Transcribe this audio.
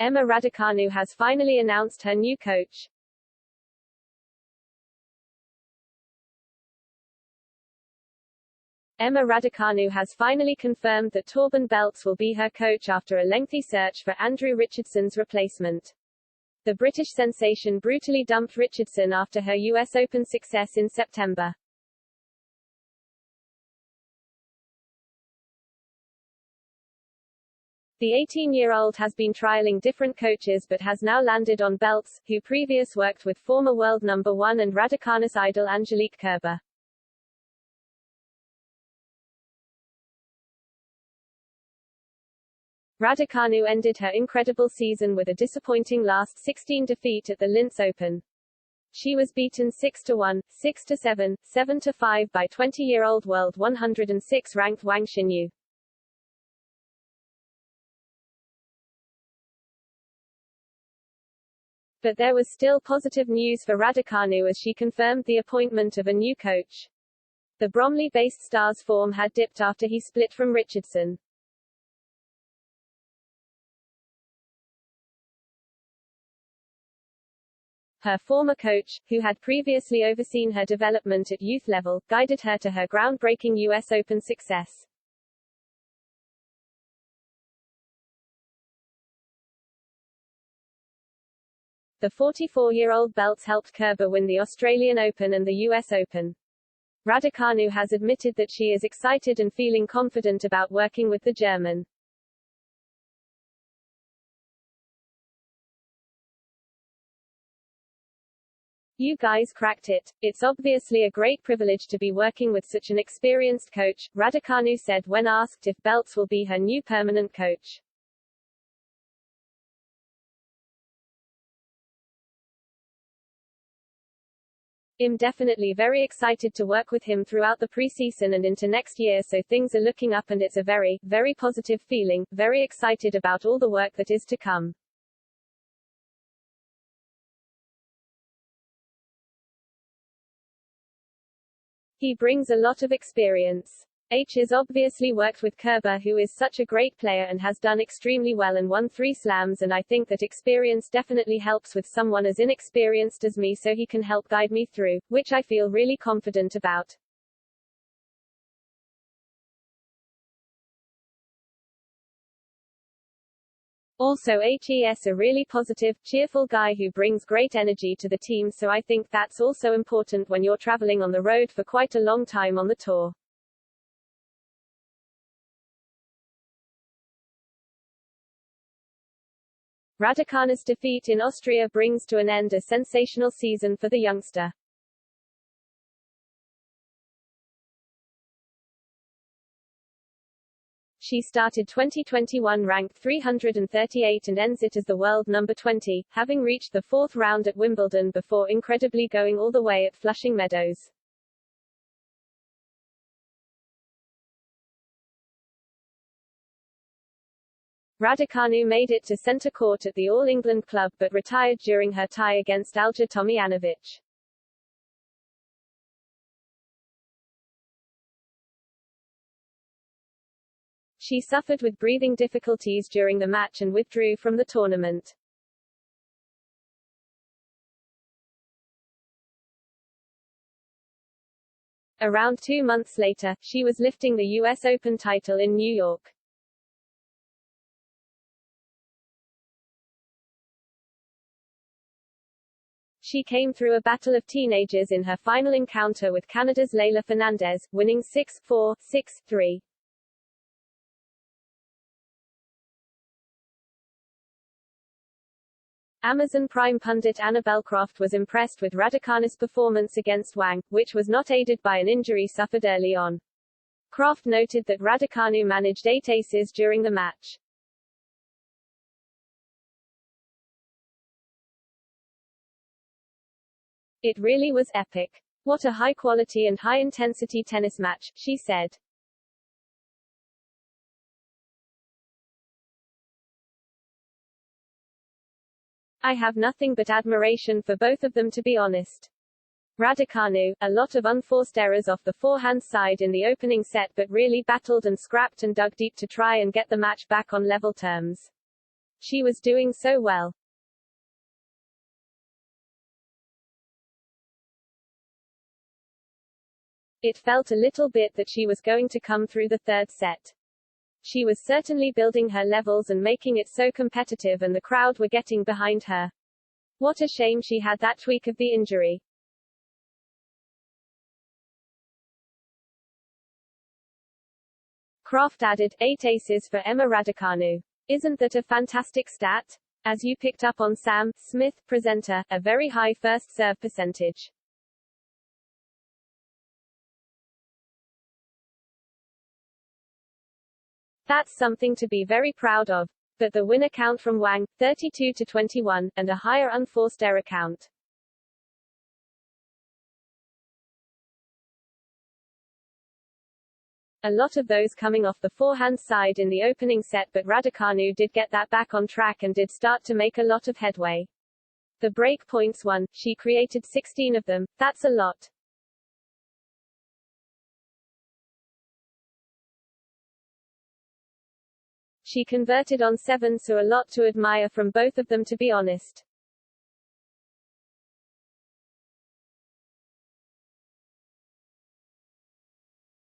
Emma Raducanu has finally announced her new coach. Emma Raducanu has finally confirmed that Torben Beltz will be her coach after a lengthy search for Andrew Richardson's replacement. The British sensation brutally dumped Richardson after her US Open success in September. The 18-year-old has been trialing different coaches but has now landed on Beltz, who previously worked with former world number 1 and Raducanu's idol Angelique Kerber. Raducanu ended her incredible season with a disappointing last 16 defeat at the Linz Open. She was beaten 6-1, 6-7, 7-5 by 20-year-old world 106 ranked Wang Xinyu. But there was still positive news for Raducanu as she confirmed the appointment of a new coach. The Bromley-based star's form had dipped after he split from Richardson. Her former coach, who had previously overseen her development at youth level, guided her to her groundbreaking US Open success. The 44-year-old Beltz helped Kerber win the Australian Open and the US Open. Raducanu has admitted that she is excited and feeling confident about working with the German. You guys cracked it. It's obviously a great privilege to be working with such an experienced coach, Raducanu said when asked if Beltz will be her new permanent coach. I'm definitely very excited to work with him throughout the preseason and into next year, so things are looking up and it's a very, very positive feeling, very excited about all the work that is to come. He brings a lot of experience. H is obviously worked with Kerber, who is such a great player and has done extremely well and won 3 slams, and I think that experience definitely helps with someone as inexperienced as me, so he can help guide me through, which I feel really confident about. Also HE's a really positive, cheerful guy who brings great energy to the team, so I think that's also important when you're traveling on the road for quite a long time on the tour. Raducanu's defeat in Austria brings to an end a sensational season for the youngster. She started 2021 ranked 338 and ends it as the world number 20, having reached the 4th round at Wimbledon before incredibly going all the way at Flushing Meadows. Raducanu made it to centre court at the All England Club but retired during her tie against Alja Tomljanovic. She suffered with breathing difficulties during the match and withdrew from the tournament. Around 2 months later, she was lifting the US Open title in New York. She came through a battle of teenagers in her final encounter with Canada's Leylah Fernandez, winning 6-4, 6-3. Amazon Prime pundit Annabelle Croft was impressed with Raducanu's performance against Wang, which was not aided by an injury suffered early on. Croft noted that Raducanu managed 8 aces during the match. It really was epic. What a high-quality and high-intensity tennis match, she said. I have nothing but admiration for both of them, to be honest. Raducanu, a lot of unforced errors off the forehand side in the opening set, but really battled and scrapped and dug deep to try and get the match back on level terms. She was doing so well. It felt a little bit that she was going to come through the third set. She was certainly building her levels and making it so competitive, and the crowd were getting behind her. What a shame she had that tweak of the injury. Kraft added, 8 aces for Emma Raducanu. Isn't that a fantastic stat? As you picked up on Sam Smith, presenter, a very high first serve percentage. That's something to be very proud of. But the winner count from Wang, 32-21, and a higher unforced error count. A lot of those coming off the forehand side in the opening set, but Raducanu did get that back on track and did start to make a lot of headway. The break points won, she created 16 of them, that's a lot. She converted on 7, so a lot to admire from both of them, to be honest.